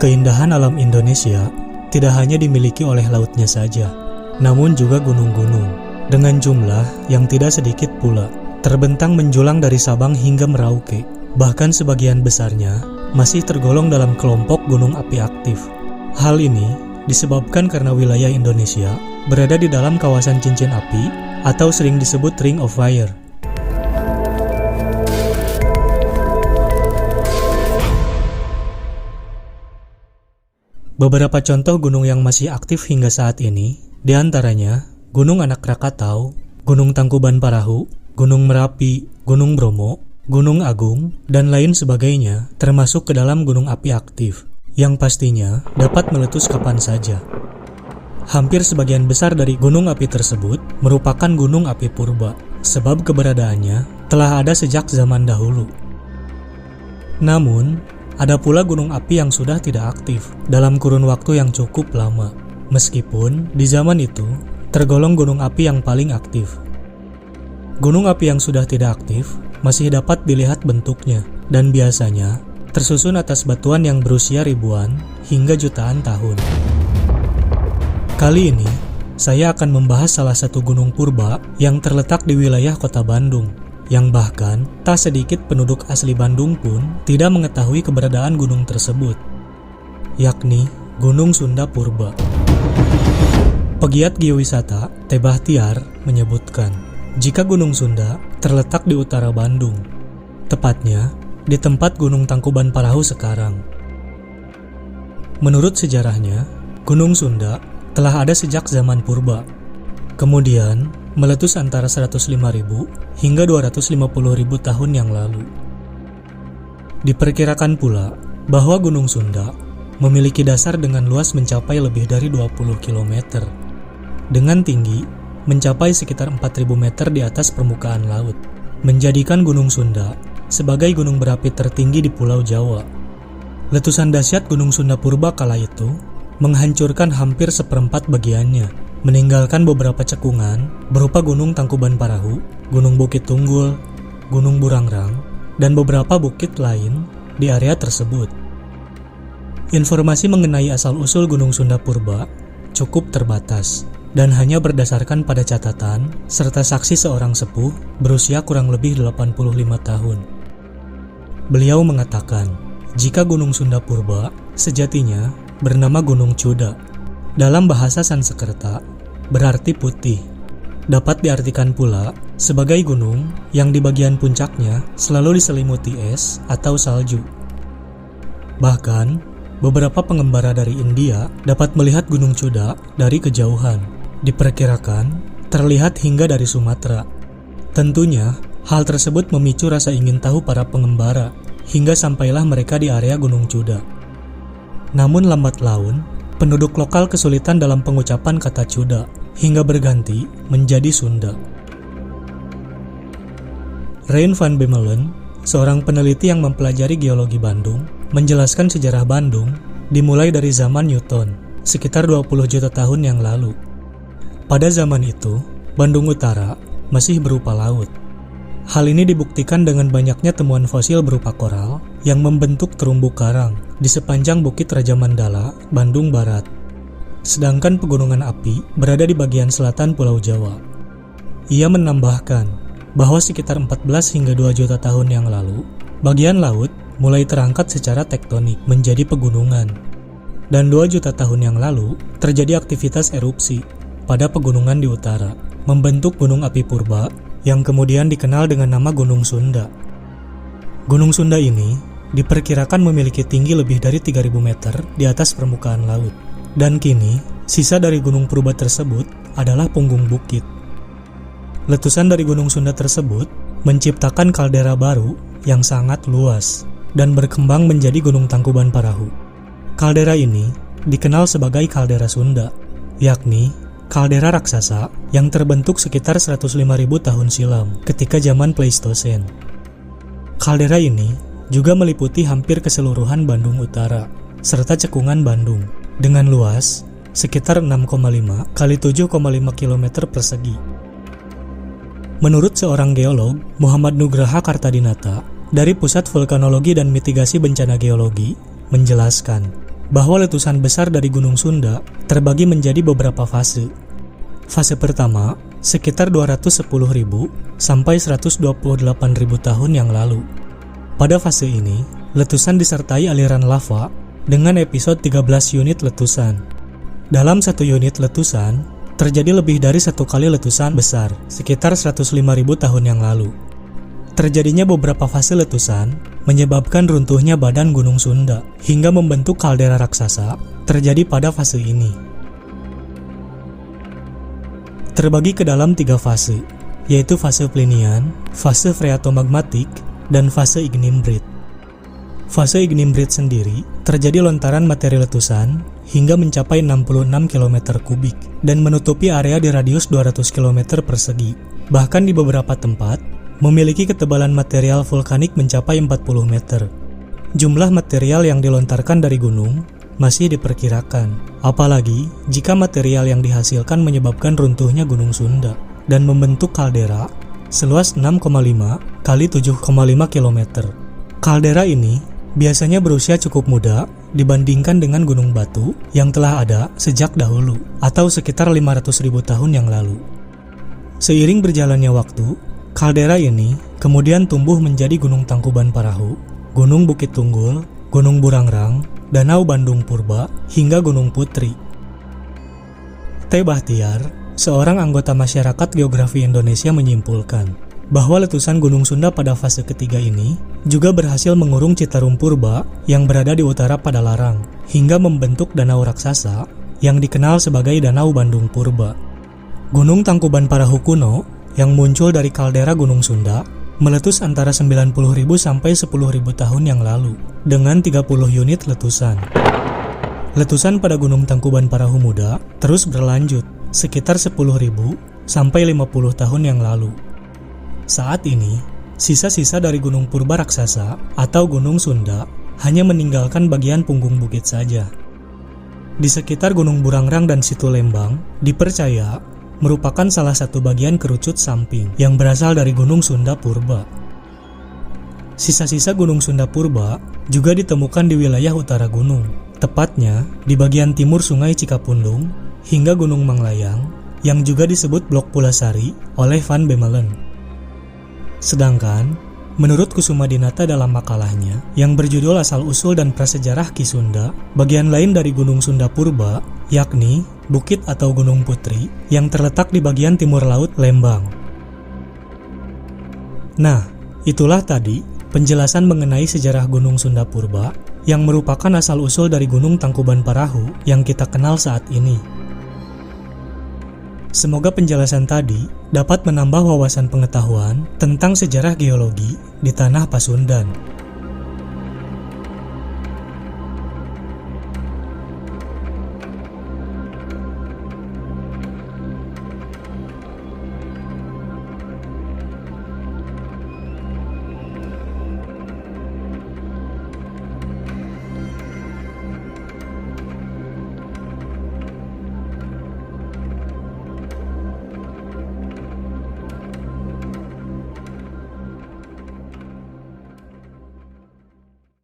Keindahan alam Indonesia tidak hanya dimiliki oleh lautnya saja, namun juga gunung-gunung, dengan jumlah yang tidak sedikit pula, terbentang menjulang dari Sabang hingga Merauke. Bahkan sebagian besarnya masih tergolong dalam kelompok gunung api aktif. Hal ini disebabkan karena wilayah Indonesia berada di dalam kawasan cincin api atau sering disebut Ring of Fire. Beberapa contoh gunung yang masih aktif hingga saat ini, diantaranya Gunung Anak Krakatau, Gunung Tangkuban Parahu, Gunung Merapi, Gunung Bromo, Gunung Agung, dan lain sebagainya, termasuk ke dalam gunung api aktif, yang pastinya dapat meletus kapan saja. Hampir sebagian besar dari gunung api tersebut merupakan gunung api purba, sebab keberadaannya telah ada sejak zaman dahulu. Namun, ada pula gunung api yang sudah tidak aktif dalam kurun waktu yang cukup lama, meskipun di zaman itu tergolong gunung api yang paling aktif. Gunung api yang sudah tidak aktif masih dapat dilihat bentuknya, dan biasanya tersusun atas batuan yang berusia ribuan hingga jutaan tahun. Kali ini, saya akan membahas salah satu gunung purba yang terletak di wilayah kota Bandung, yang bahkan tak sedikit penduduk asli Bandung pun tidak mengetahui keberadaan gunung tersebut, yakni Gunung Sunda Purba. Pegiat geowisata T. Bahtiar menyebutkan, jika Gunung Sunda terletak di utara Bandung, tepatnya di tempat Gunung Tangkuban Parahu sekarang. Menurut sejarahnya, Gunung Sunda telah ada sejak zaman purba, kemudian meletus antara 105.000 hingga 250.000 tahun yang lalu. Diperkirakan pula bahwa Gunung Sunda memiliki dasar dengan luas mencapai lebih dari 20 km, dengan tinggi mencapai sekitar 4.000 meter di atas permukaan laut, menjadikan Gunung Sunda sebagai gunung berapi tertinggi di Pulau Jawa. Letusan dahsyat Gunung Sunda Purba kala itu menghancurkan hampir seperempat bagiannya, meninggalkan beberapa cekungan berupa Gunung Tangkuban Parahu, Gunung Bukit Tunggul, Gunung Burangrang, dan beberapa bukit lain di area tersebut. Informasi mengenai asal-usul Gunung Sunda Purba cukup terbatas dan hanya berdasarkan pada catatan serta saksi seorang sepuh berusia kurang lebih 85 tahun. Beliau mengatakan, jika Gunung Sunda Purba sejatinya bernama Gunung Chuda. Dalam bahasa Sanskerta, berarti putih. Dapat diartikan pula sebagai gunung yang di bagian puncaknya selalu diselimuti es atau salju. Bahkan, beberapa pengembara dari India dapat melihat Gunung Chuda dari kejauhan. Diperkirakan terlihat hingga dari Sumatera. Tentunya, hal tersebut memicu rasa ingin tahu para pengembara, hingga sampailah mereka di area Gunung Chuda. Namun lambat laun, penduduk lokal kesulitan dalam pengucapan kata Chuda, hingga berganti menjadi Sunda. Rein van Bemmelen, seorang peneliti yang mempelajari geologi Bandung, menjelaskan sejarah Bandung dimulai dari zaman Newton, sekitar 20 juta tahun yang lalu. Pada zaman itu, Bandung Utara masih berupa laut. Hal ini dibuktikan dengan banyaknya temuan fosil berupa koral yang membentuk terumbu karang di sepanjang Bukit Raja Mandala, Bandung Barat. Sedangkan pegunungan api berada di bagian selatan Pulau Jawa. Ia menambahkan bahwa sekitar 14 hingga 2 juta tahun yang lalu, bagian laut mulai terangkat secara tektonik menjadi pegunungan. Dan 2 juta tahun yang lalu terjadi aktivitas erupsi pada pegunungan di utara, membentuk gunung api purba yang kemudian dikenal dengan nama Gunung Sunda. Gunung Sunda ini diperkirakan memiliki tinggi lebih dari 3.000 meter di atas permukaan laut. Dan kini, sisa dari gunung purba tersebut adalah punggung bukit. Letusan dari Gunung Sunda tersebut menciptakan kaldera baru yang sangat luas dan berkembang menjadi Gunung Tangkuban Parahu. Kaldera ini dikenal sebagai kaldera Sunda, yakni kaldera raksasa yang terbentuk sekitar 105.000 tahun silam ketika zaman Pleistosen. Kaldera ini juga meliputi hampir keseluruhan Bandung Utara serta cekungan Bandung dengan luas sekitar 6,5 kali 7,5 km persegi. Menurut seorang geolog, Muhammad Nugraha Kartadinata, dari Pusat Vulkanologi dan Mitigasi Bencana Geologi, menjelaskan bahwa letusan besar dari Gunung Sunda terbagi menjadi beberapa fase. Fase pertama, sekitar 210.000 sampai 128.000 tahun yang lalu. Pada fase ini, letusan disertai aliran lava dengan episode 13 unit letusan. Dalam satu unit letusan, terjadi lebih dari satu kali letusan besar, sekitar 105.000 tahun yang lalu. Terjadinya beberapa fase letusan menyebabkan runtuhnya badan Gunung Sunda hingga membentuk kaldera raksasa terjadi pada fase ini. Terbagi ke dalam 3 fase, yaitu fase Plinian, fase freatomagmatik, dan fase Ignimbrite. Fase Ignimbrite sendiri terjadi lontaran materi letusan hingga mencapai 66 km kubik dan menutupi area di radius 200 km persegi. Bahkan di beberapa tempat, memiliki ketebalan material vulkanik mencapai 40 meter. Jumlah material yang dilontarkan dari gunung masih diperkirakan, apalagi jika material yang dihasilkan menyebabkan runtuhnya Gunung Sunda dan membentuk kaldera seluas 6,5 kali 7,5 km. Kaldera ini biasanya berusia cukup muda dibandingkan dengan gunung batu yang telah ada sejak dahulu atau sekitar 500.000 tahun yang lalu. Seiring berjalannya waktu, kaldera ini kemudian tumbuh menjadi Gunung Tangkuban Parahu, Gunung Bukit Tunggul, Gunung Burangrang, Danau Bandung Purba, hingga Gunung Putri. T. Bahtiar, seorang anggota masyarakat geografi Indonesia, menyimpulkan bahwa letusan Gunung Sunda pada fase ketiga ini juga berhasil mengurung Citarum Purba yang berada di utara Padalarang hingga membentuk danau raksasa yang dikenal sebagai Danau Bandung Purba. Gunung Tangkuban Parahu kuno yang muncul dari kaldera Gunung Sunda meletus antara 90.000 sampai 10.000 tahun yang lalu dengan 30 unit letusan. Letusan pada Gunung Tangkuban Parahu muda terus berlanjut sekitar 10.000 sampai 50 tahun yang lalu. Saat ini, sisa-sisa dari Gunung Purba raksasa atau Gunung Sunda hanya meninggalkan bagian punggung bukit saja. Di sekitar Gunung Burangrang dan Situ Lembang dipercaya merupakan salah satu bagian kerucut samping yang berasal dari Gunung Sunda Purba. Sisa-sisa Gunung Sunda Purba juga ditemukan di wilayah utara gunung, tepatnya di bagian timur Sungai Cikapundung hingga Gunung Manglayang yang juga disebut Blok Pulasari oleh Van Bemmelen. Sedangkan, menurut Kusumadinata dalam makalahnya yang berjudul Asal-Usul dan Prasejarah Ki Sunda, bagian lain dari Gunung Sunda Purba, yakni Bukit atau Gunung Putri, yang terletak di bagian timur laut Lembang. Nah, itulah tadi penjelasan mengenai sejarah Gunung Sunda Purba yang merupakan asal-usul dari Gunung Tangkuban Parahu yang kita kenal saat ini. Semoga penjelasan tadi dapat menambah wawasan pengetahuan tentang sejarah geologi di tanah Pasundan.